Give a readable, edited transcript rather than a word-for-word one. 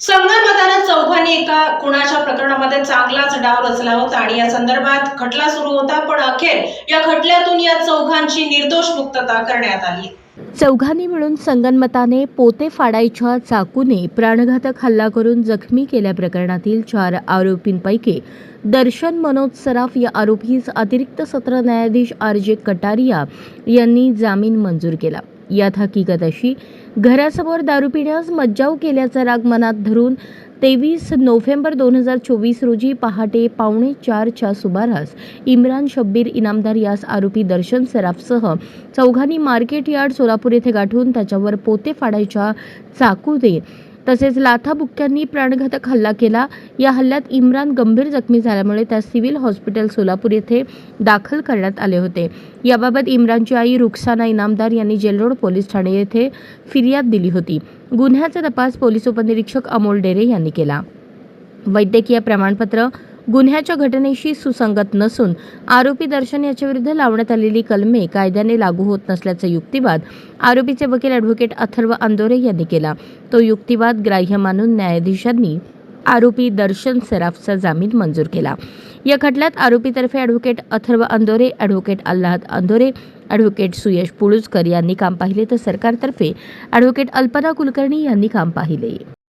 संगनमतानं चौघांनी एका खुनाच्या प्रकरणामध्ये चांगलाच डाव रचला होता आणि या संदर्भात खटला सुरू होता, पण अखेर या खटल्यातून या चौघांची निर्दोष मुक्तता करण्यात आली। चौघांनी मिळून संगनमताने पोते फाडायच्या चाकूने प्राणघातक हल्ला करून जखमी केल्या प्रकरणातील 4 आरोपींपैकी दर्शन मनोज सराफ या आरोपीस अतिरिक्त सत्र न्यायाधीश RJ कटारिया यांनी जामीन मंजूर केला। यात हकीकत अशी, घरासमोर दारू पिण्यास मज्जाव केल्याचा राग मनात धरून 23 नोव्हेंबर 2024 रोजी पहाटे 3:45च्या सुमारास इम्रान शब्बीर इनामदार यास आरोपी दर्शन सराफसह चौघांनी मार्केट यार्ड सोलापूर येथे गाठून त्याच्यावर पोते फाडायच्या चाकूने तसेच लाथाबुक्क्यांनी प्राणघातक हल्ला केला। या हल्ल्यात इम्रान गंभीर जखमी झाल्यामुळे त्यास सिव्हिल हॉस्पिटल सोलापूर येथे दाखल करण्यात आले होते। याबाबत इम्रानची आई रुखसाना इनामदार यांनी जेलरोड पोलीस ठाणे येथे फिर्याद दिली होती। गुन्ह्याचा तपास पोलीस उपनिरीक्षक अमोल डेरे यांनी केला। वैद्यकीय प्रमाणपत्र गुन्ह्याच्या घटनेशी सुसंगत नसून आरोपी दर्शन याच्याविरुद्ध लावण्यात आलेली कलमे कायद्याने लागू होत नसल्याचा युक्तिवाद आरोपीचे वकील ॲडव्होकेट अथर्व अंदोरे यांनी केला। तो युक्तिवाद ग्राह्य मानून न्यायाधीशांनी आरोपी दर्शन सराफचा जामीन मंजूर केला। या खटल्यात आरोपीतर्फे advocate Atharva Andore, advocate Allahad Andore, advocate Suyash Pulujkar यांनी काम पाहिले, तर सरकारतर्फे ॲडव्होकेट अल्पना कुलकर्णी यांनी काम पाहिले।